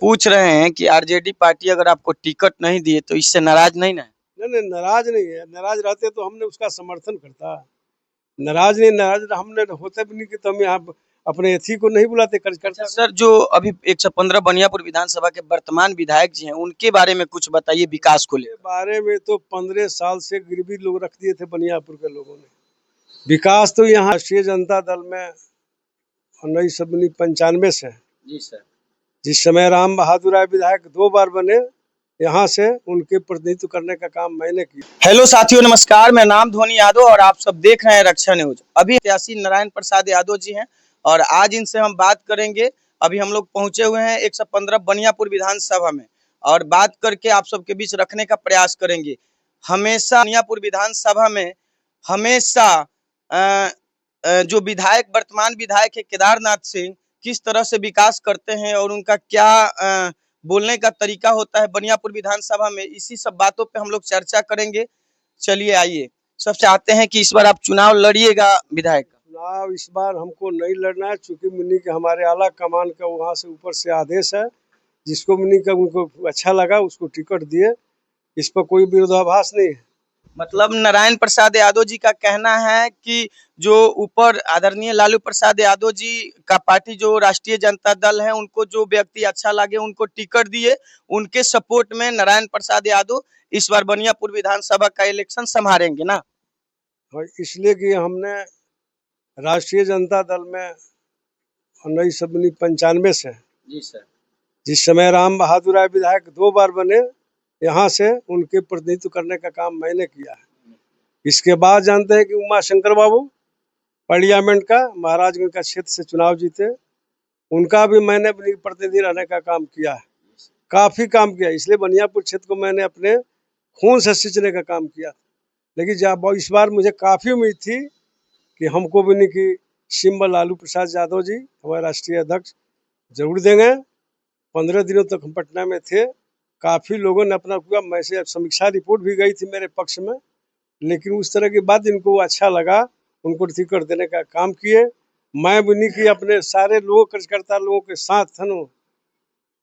पूछ रहे हैं कि आरजेडी पार्टी अगर आपको टिकट नहीं दिए तो इससे नाराज नहीं ना है? नहीं, नाराज नहीं है। नाराज रहते तो हमने उसका समर्थन करता। नाराज नहीं, नाराज हमने होते भी नहीं कि तो हम यहाँ अपने एथी को नहीं बुलाते अच्छा सर, जो अभी 115 बनियापुर विधानसभा के वर्तमान विधायक जी हैं उनके बारे में कुछ बताइए विकास को के लेकर। बारे में तो 15 साल से गरीबी लोग रख दिए थे बनियापुर के लोगों ने। विकास तो यहाँ राष्ट्रीय जनता दल में 1995 से, जी सर। जिस समय राम बहादुर राय विधायक 2 बार बने, यहाँ से उनके प्रतिनिधित्व करने का काम मैंने किया। हेलो साथियों, नमस्कार। मैं नाम धोनी यादव और आप सब देख रहे हैं रक्षा न्यूज। अभी प्रत्याशी नारायण प्रसाद यादव जी हैं और आज इनसे हम बात करेंगे। अभी हम लोग पहुंचे हुए हैं 115 बनियापुर विधानसभा में और बात करके आप सबके बीच रखने का प्रयास करेंगे। हमेशा बनियापुर विधानसभा में हमेशा जो विधायक वर्तमान विधायक है केदारनाथ सिंह किस तरह से विकास करते हैं और उनका क्या बोलने का तरीका होता है बनियापुर विधानसभा में, इसी सब बातों पे हम लोग चर्चा करेंगे। चलिए आइए, सब चाहते हैं कि इस बार आप चुनाव लड़िएगा विधायक का। चुनाव इस बार हमको नहीं लड़ना है, चूंकि मुन्नी के हमारे आला कमान का वहाँ से ऊपर से आदेश है। जिसको मुन्नी का उनको अच्छा लगा उसको टिकट दिए, इस पर कोई विरोधाभास नहीं है। मतलब नारायण प्रसाद यादव जी का कहना है कि जो ऊपर आदरणीय लालू प्रसाद यादव जी का पार्टी जो राष्ट्रीय जनता दल है उनको जो व्यक्ति अच्छा लगे उनको टिकट दिए, उनके सपोर्ट में नारायण प्रसाद यादव इस बार बनियापुर विधानसभा का इलेक्शन संभालेंगे ना। और इसलिए कि हमने राष्ट्रीय जनता दल में 1995 से, जी सर। जिस समय राम बहादुर राय विधायक 2 बार बने, यहाँ से उनके प्रतिनिधित्व करने का काम मैंने किया है। इसके बाद जानते हैं कि उमा शंकर बाबू पार्लियामेंट का महाराजगंज का क्षेत्र से चुनाव जीते, उनका भी मैंने प्रतिनिधि रहने का काम किया है। काफी काम किया, इसलिए बनियापुर क्षेत्र को मैंने अपने खून से सींचने का काम किया। लेकिन जब इस बार मुझे काफी उम्मीद थी कि हमको भी नहीं कि सिंबल लालू प्रसाद यादव जी हमारे राष्ट्रीय अध्यक्ष जरूर देंगे। 15 दिनों तक हम पटना में थे, काफी लोगों ने अपना पूरा मैसेज, समीक्षा रिपोर्ट भी गई थी मेरे पक्ष में, लेकिन उस तरह की बात इनको अच्छा लगा, उनको टिकट देने का काम किए। मैं भी नहीं कि अपने सारे लोगों कार्यकर्ता लोगों के साथ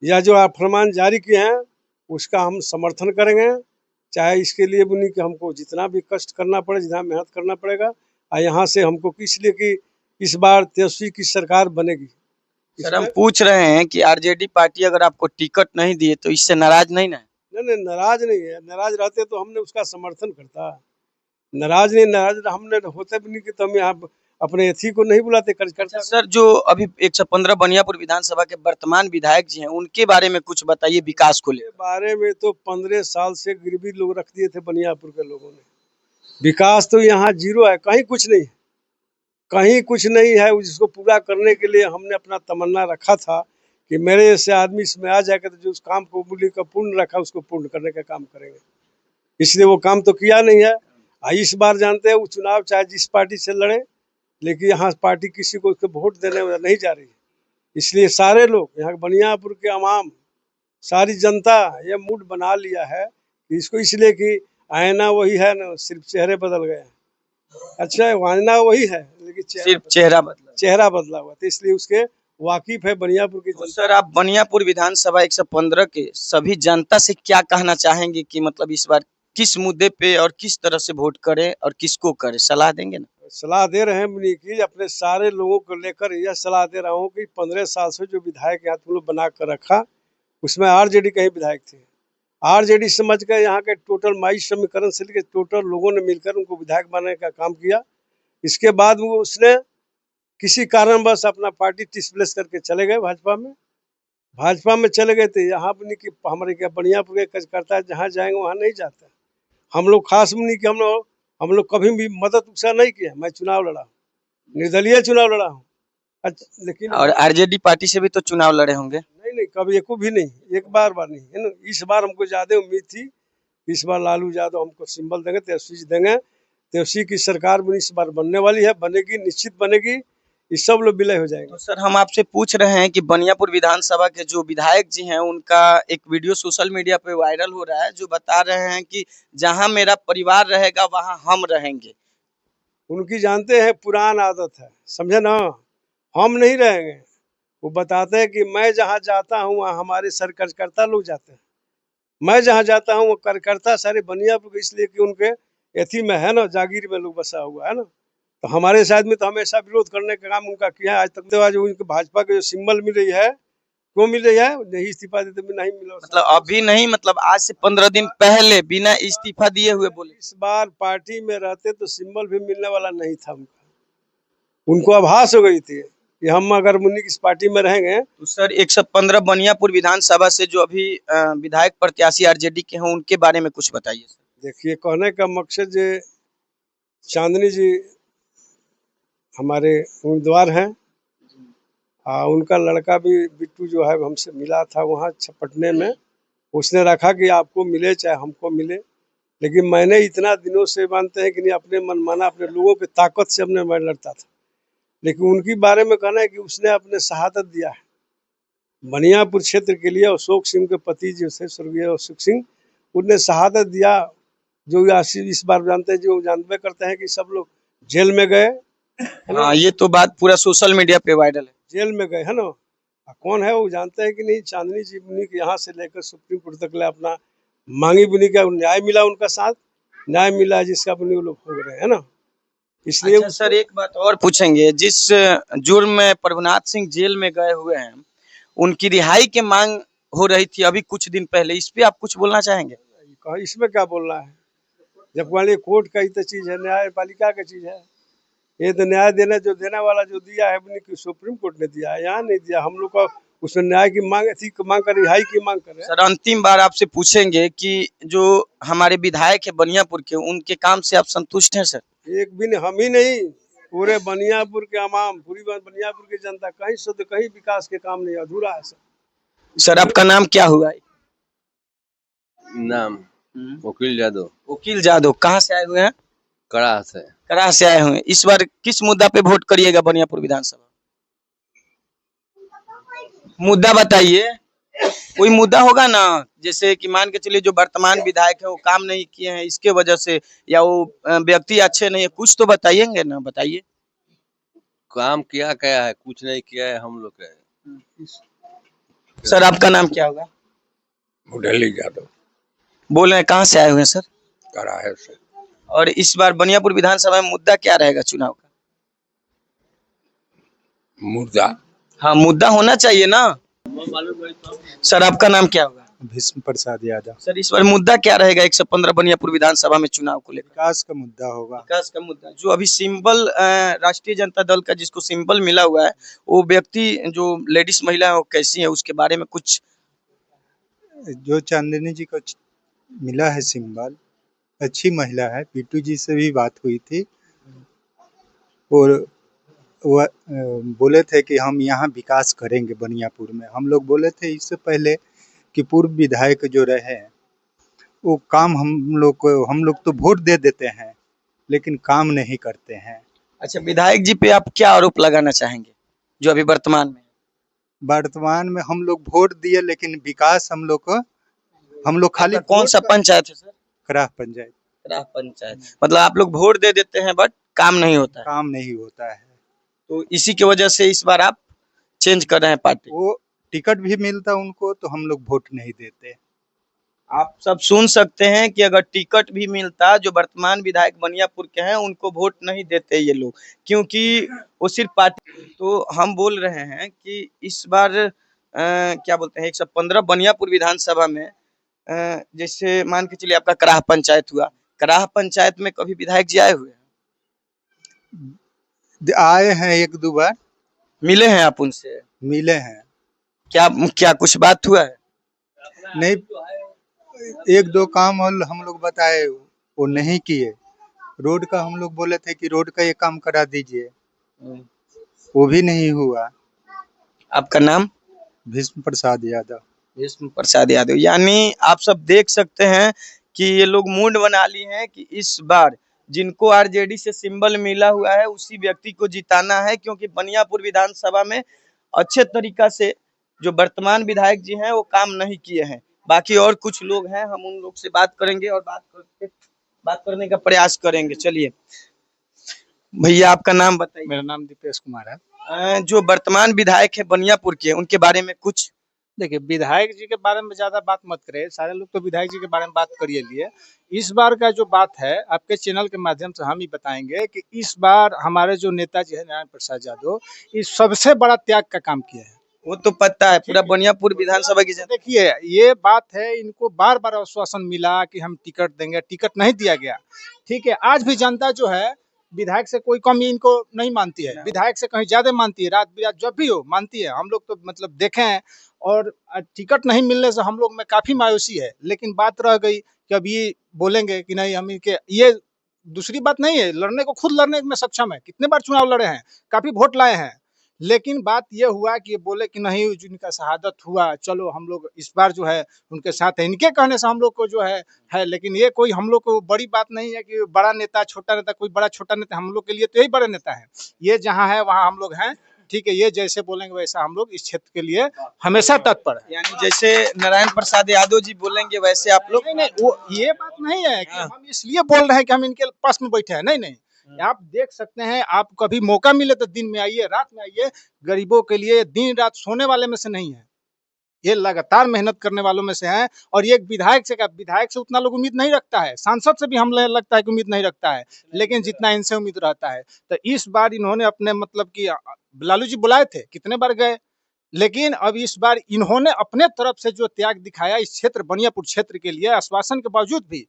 या जो आप फरमान जारी किए हैं उसका हम समर्थन करेंगे। चाहे इसके लिए भी नहीं कि हमको जितना भी कष्ट करना पड़े, जितना मेहनत करना पड़ेगा। और यहाँ से हमको इसलिए कि इस बार तेजस्वी की सरकार बनेगी। सर, हम पूछ रहे हैं कि आरजेडी पार्टी अगर आपको टिकट नहीं दिए तो इससे नाराज नहीं ना है? नहीं, नाराज नहीं है। नाराज रहते तो हमने उसका समर्थन करता। नाराज नहीं, नाराज हमने होते भी नहीं कि तो हम यहाँ अपने एथी को नहीं बुलाते कार्यकर्ता। सर, जो अभी 115 बनियापुर विधानसभा के वर्तमान विधायक जी हैं उनके बारे में कुछ बताइए विकास को लेकर। बारे में तो 15 साल से गरीबी लोग रख दिए थे बनियापुर के लोगों ने। विकास तो यहाँ जीरो है, कहीं कुछ नहीं, कहीं कुछ नहीं है। जिसको पूरा करने के लिए हमने अपना तमन्ना रखा था कि मेरे जैसे आदमी इसमें आ जाएगा तो जो उस काम को मूल्य का पूर्ण रखा उसको पूर्ण करने का काम करेंगे। इसलिए वो काम तो किया नहीं है। इस बार जानते हैं वो चुनाव चाहे जिस पार्टी से लड़े, लेकिन यहाँ पार्टी किसी को वोट देने नहीं जा रही है। इसलिए सारे लोग यहाँ बनियापुर के अवाम, सारी जनता ये मूड बना लिया है कि इसको, इसलिए कि आईना वही है ना, सिर्फ चेहरे बदल गए हैं। अच्छा है, आईना वही है लेकिन सिर्फ चेहरा बदला हुआ, तो इसलिए उसके वाकिफ है बनियापुर की तो सर, आप बनियापुर विधानसभा 115 के सभी जनता से क्या कहना चाहेंगे कि मतलब इस बार किस मुद्दे पे और किस तरह से वोट करें और किसको करें, सलाह देंगे ना? सलाह दे रहे हैं कि अपने सारे लोगों को लेकर यह सलाह दे रहा हूँ कि 15 साल से जो विधायक यहाँ तुम लोग बना कर रखा, उसमें आरजेडी के ही विधायक थे। आरजेडी समझ कर यहाँ के टोटल माई समीकरण से लेकर टोटल लोगों ने मिलकर उनको विधायक बनाने का काम किया। इसके बाद वो उसने किसी कारणवश अपना पार्टी डिस्प्लेस करके चले गए भाजपा में चले गए थे। यहाँ भी नहीं कि हमारे क्या बनियापुर के कार्यकर्ता जहाँ जाएंगे वहाँ नहीं जाता। हम लोग खास नहीं कि हम लोग कभी भी मदद उत्साह नहीं किया। मैं चुनाव लड़ा, निर्दलीय चुनाव लड़ा हूँ। लेकिन और आरजेडी पार्टी से भी तो चुनाव लड़े होंगे? नहीं, कभी एको भी नहीं, एक बार नहीं है ना। इस बार हमको ज्यादा उम्मीद थी, इस बार लालू यादव हमको सिंबल देंगे, तेजस्वी जी देंगे। तेजस्वी की सरकार भी इस बार बनने वाली है, बनेगी, निश्चित बनेगी। ये सब लोग विलय हो जाएंगे। तो सर, हम आपसे पूछ रहे हैं कि बनियापुर विधानसभा के जो विधायक जी हैं उनका एक वीडियो सोशल मीडिया पे वायरल हो रहा है जो बता रहे हैं कि जहां मेरा परिवार रहेगा वहां हम रहेंगे। उनकी जानते हैं पुरान आदत है, समझे ना, हम नहीं रहेंगे। वो बताते हैं कि मैं जहाँ जाता हूँ वहाँ हमारे सर कार्यकर्ता लोग जाते हैं। मैं जहाँ जाता हूँ वो कार्यकर्ता सारे बनियापुर, इसलिए कि उनके एथी में है ना, जागीर में लोग बसा हुआ है ना। तो हमारे साथ में तो हमेशा विरोध करने का काम उनका किया है आज तक। तो आज उनके भाजपा के जो सिंबल मिल रही है, क्यों मिल रही है? नहीं इस्तीफा देते भी नहीं मिला। मतलब अभी नहीं, मतलब आज से 15 दिन पहले बिना इस्तीफा दिए हुए बोले। इस बार पार्टी में रहते तो सिंबल भी मिलने वाला नहीं था उनका। उनको आभास हो गई थी कि हम अगर मुन्नी इस पार्टी में रहेंगे। तो सर 115 बनियापुर विधानसभा से जो अभी विधायक प्रत्याशी आरजेडी के हैं उनके बारे में कुछ बताइए सर। देखिए, कहने का मकसद ये चांदनी जी हमारे उम्मीदवार हैं। उनका लड़का भी बिट्टू जो है हमसे मिला था वहाँ पटने में। उसने रखा कि आपको मिले चाहे हमको मिले, लेकिन मैंने इतना दिनों से मानते हैं कि नहीं, अपने मनमाना अपने लोगों की ताकत से अपने मैं लड़ता था। लेकिन उनके बारे में कहना है कि उसने अपने शहादत दिया है बनियापुर क्षेत्र के लिए। अशोक सिंह के पति जो थे स्वर्गीय अशोक सिंह, उनने शहादत दिया। जो इस बार जानते हैं, जो जानते करते हैं कि सब लोग जेल में गए। हाँ, ये तो बात पूरा सोशल मीडिया पे वायरल है। जेल में गए है ना। कौन है वो जानते हैं कि नहीं? चांदनी जी बुनी के यहाँ से लेकर सुप्रीम कोर्ट तक ले अपना मांगी बुनी का न्याय मिला, उनका साथ न्याय मिला, जिसका बुनी वो लोग हो गए है ना। इसलिए अच्छा सर, एक बात और पूछेंगे, जिस जुर्म में प्रभुनाथ सिंह जेल में गए हुए हैं उनकी रिहाई की मांग हो रही थी अभी कुछ दिन पहले, इस पे आप कुछ बोलना चाहेंगे? इसमें क्या बोलना है? जब वाले कोर्ट का ही तो चीज है, न्यायपालिका का चीज है। ये तो न्याय देने जो देने वाला जो दिया है बुनी सुप्रीम कोर्ट ने दिया है, यहाँ नहीं दिया। हम लोग का उसमें न्याय की मांग थी, मांग कर रिहाई की मांग करें। सर अंतिम बार आपसे पूछेंगे कि जो हमारे विधायक है बनियापुर के, उनके काम से आप संतुष्ट हैं सर? एक भी हम ही नहीं, पूरे बनियापुर के आवाम, पूरी बनियापुर की जनता, कहीं शुद्ध कहीं विकास के काम नहीं, अधूरा है सर। सर आपका नाम क्या हुआ? नाम वकील यादव। वकील जादव, कहाँ से आए हुए हैं? कड़ा से। करा से आए हुए हैं। इस बार किस मुद्दा पे वोट करिएगा बनियापुर विधानसभा? मुद्दा बताइए, कोई मुद्दा होगा ना, जैसे कि मान के चलिए जो वर्तमान विधायक है वो काम नहीं किए हैं इसके वजह से, या वो व्यक्ति अच्छे नहीं है, कुछ तो बताइएंगे ना, बताइए। काम किया क्या है? कुछ नहीं किया है हम लोग का। सर आपका नाम क्या होगा? मुरली यादव। बोल रहे हैं कहाँ से आए हुए हैं सर? कड़ा है सर। और इस बार बनियापुर विधानसभा में मुद्दा क्या रहेगा चुनाव का? मुद्दा, हाँ मुद्दा होना चाहिए ना। सर आपका नाम क्या होगा? भीष्म प्रसाद यादव। सर इस बार मुद्दा क्या रहेगा 115 बनियापुर विधानसभा में चुनाव को लेकर? विकास का मुद्दा होगा। विकास का मुद्दा, जो अभी सिंबल राष्ट्रीय जनता दल का जिसको सिंबल मिला हुआ है, वो व्यक्ति जो लेडीज महिला है वो कैसी है, उसके बारे में कुछ? जो चांदनी जी को मिला है सिंबल, अच्छी महिला है। बिट्टू जी से भी बात हुई थी और वह बोले थे कि हम यहाँ विकास करेंगे बनियापुर में। हम लोग बोले थे इससे पहले कि पूर्व विधायक जो रहे वो काम हम लोग तो वोट दे देते हैं लेकिन काम नहीं करते हैं। अच्छा, विधायक जी पे आप क्या आरोप लगाना चाहेंगे जो अभी वर्तमान में? वर्तमान में हम लोग वोट दिए लेकिन विकास हम लोग खाली कौन सा पंचायत है सर? ग्राम पंचायत। ग्राम पंचायत, मतलब आप लोग वोट दे देते हैं बट काम नहीं होता है। काम नहीं होता है। तो इसी की वजह से इस बार आप चेंज कर रहे हैं पार्टी? वो टिकट भी मिलता उनको तो हम लोग वोट नहीं देते। आप सब सुन सकते हैं कि अगर टिकट भी मिलता, जो वर्तमान विधायक बनियापुर के हैं उनको वोट नहीं देते ये लोग, क्योंकि वो सिर्फ पार्टी। तो हम बोल रहे हैं कि इस बार क्या बोलते हैं 115 बनियापुर विधानसभा में जैसे मान के चलिए आपका कराह पंचायत हुआ, कराह पंचायत में कभी विधायक जी आए हुए हैं? आए हैं एक दो बार। मिले हैं आप उनसे? मिले हैं। क्या क्या कुछ बात हुआ है? नहीं, एक दो काम हम लोग बताए वो नहीं किए। रोड का हम लोग बोले थे कि रोड का ये काम करा दीजिए, वो भी नहीं हुआ। आपका नाम? भीष्म प्रसाद यादव। भीष्म प्रसाद यादव। यानी आप सब देख सकते हैं कि ये लोग मूड बना ली हैं कि इस बार जिनको आरजेडी से सिंबल मिला हुआ है उसी व्यक्ति को जिताना है, क्योंकि बनियापुर विधानसभा में अच्छे तरीका से जो वर्तमान विधायक जी हैं वो काम नहीं किए हैं। बाकी और कुछ लोग हैं, हम उन लोग से बात करेंगे और बात करने का प्रयास करेंगे। चलिए भैया आपका नाम बताइए। मेरा नाम दीपेश कुमार है। जो वर्तमान विधायक है बनियापुर के, उनके बारे में कुछ। देखिए, विधायक जी के बारे में ज्यादा बात मत करें, सारे लोग तो विधायक जी के बारे में बात करिए लिए। इस बार का जो बात है आपके चैनल के माध्यम से हम ही बताएंगे कि इस बार हमारे जो नेताजी है नारायण प्रसाद यादव, इस सबसे बड़ा त्याग का काम किया है। वो तो पता है, पूरा बनियापुर विधानसभा की जनता। देखिए, ये बात है, इनको बार बार आश्वासन मिला कि हम टिकट देंगे, टिकट नहीं दिया गया। ठीक है, आज भी जनता जो है विधायक से कोई कमी इनको नहीं मानती है, विधायक से कहीं ज्यादा मानती है, रात बिरात जब भी हो मानती है। हम लोग तो मतलब देखे हैं, और टिकट नहीं मिलने से हम लोग में काफी मायूसी है। लेकिन बात रह गई कि अब ये बोलेंगे कि नहीं हम इनके, ये दूसरी बात नहीं है, लड़ने को खुद लड़ने में सक्षम है, कितने बार चुनाव लड़े हैं, काफी वोट लाए हैं। लेकिन बात ये हुआ कि ये बोले कि नहीं जिनका शहादत हुआ, चलो हम लोग इस बार जो है उनके साथ है, इनके कहने से हम लोग को जो है। लेकिन ये कोई हम लोग को बड़ी बात नहीं है कि बड़ा नेता छोटा नेता, कोई बड़ा छोटा नेता, हम लोग के लिए तो यही बड़े नेता है। ये जहाँ है वहाँ हम लोग हैं। ठीक है, ये जैसे बोलेंगे वैसा हम लोग इस क्षेत्र के लिए हमेशा तत्पर है। यानी जैसे नारायण प्रसाद यादव जी बोलेंगे वैसे आप लोग। नहीं, वो ये बात नहीं है कि हम इसलिए बोल रहे हैं कि हम इनके पास में बैठे हैं, नहीं नहीं। आप देख सकते हैं, आप कभी मौका मिले तो दिन में आइए, रात में आइए, गरीबों के लिए दिन रात सोने वाले में से नहीं है, ये लगातार मेहनत करने वालों में से है। और ये विधायक से उतना लोग उम्मीद नहीं रखता है, सांसद से भी हम लगता है कि उम्मीद नहीं रखता है, लेकिन जितना इनसे उम्मीद रहता है। तो इस बार इन्होंने अपने मतलब कि लालू जी बुलाए थे, कितने बार गए, लेकिन अब इस बार इन्होंने अपने तरफ से जो त्याग दिखाया इस क्षेत्र बनियापुर क्षेत्र के लिए, आश्वासन के बावजूद भी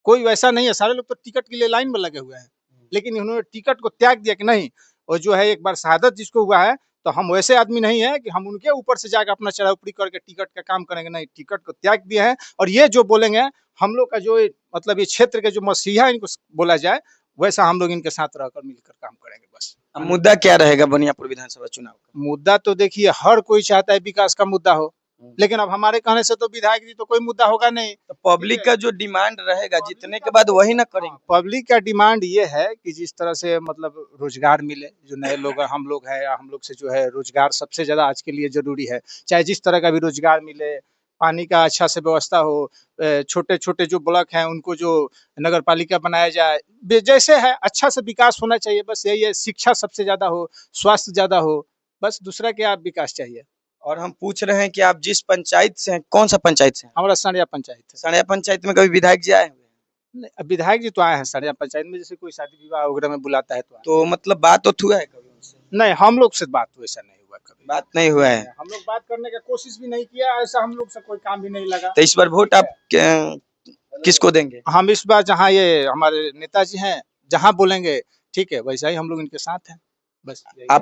कोई वैसा नहीं है। सारे लोग तो टिकट के लिए लाइन में लगे हुए हैं, लेकिन इन्होंने टिकट को त्याग दिया कि नहीं, और जो है एक बार शहादत जिसको हुआ है, तो हम वैसे आदमी नहीं है कि हम उनके ऊपर से जाकर अपना चढ़ा ऊपरी करके टिकट का काम करेंगे, नहीं, टिकट को त्याग दिया है। और ये जो बोलेंगे हम लोग का जो मतलब ये क्षेत्र के जो मसीहा इनको बोला जाए, वैसा हम लोग इनके साथ रहकर मिलकर काम करेंगे बस। अब मुद्दा क्या रहेगा बनियापुर विधानसभा चुनाव का? मुद्दा तो देखिए, हर कोई चाहता है विकास का मुद्दा हो, लेकिन अब हमारे कहने से तो विधायक जी तो कोई मुद्दा होगा नहीं। तो पब्लिक का जो डिमांड रहेगा जीतने के बाद वही ना करेंगे। पब्लिक का डिमांड ये है कि जिस तरह से मतलब रोजगार मिले, जो नए लोग हम लोग हैं, हम लोग से जो है रोजगार सबसे ज्यादा आज के लिए जरूरी है। चाहे जिस तरह का भी रोजगार मिले, पानी का अच्छा से व्यवस्था हो, छोटे छोटे जो ब्लॉक हैं उनको जो नगर पालिका बनाया जाए, जैसे है अच्छा से विकास होना चाहिए, बस यही है। शिक्षा सबसे ज्यादा हो, स्वास्थ्य ज्यादा हो, बस दूसरा क्या विकास चाहिए। और हम पूछ रहे हैं कि आप जिस पंचायत से हैं, कौन सा पंचायत से हैं? हमारा सड़िया पंचायत है। सड़िया पंचायत में कभी विधायक जी आए हुए हैं? नहीं, अब विधायक जी तो आए हैं सड़िया पंचायत में, जैसे कोई शादी विवाह वगैरह में बुलाता है तो तो मतलब बात तो हुआ है कभी उनसे? नहीं, हम लोग से बात वैसा नहीं हुआ कभी, बात नहीं हुआ है। हम लोग बात करने का कोशिश भी नहीं किया, ऐसा हम लोग से कोई काम भी नहीं लगा। तो इस बार वोट आप किसको देंगे? हम इस बार जहाँ ये हमारे नेताजी हैं, जहाँ बोलेंगे ठीक है, वैसा ही हम लोग इनके साथ हैं, बस। आपका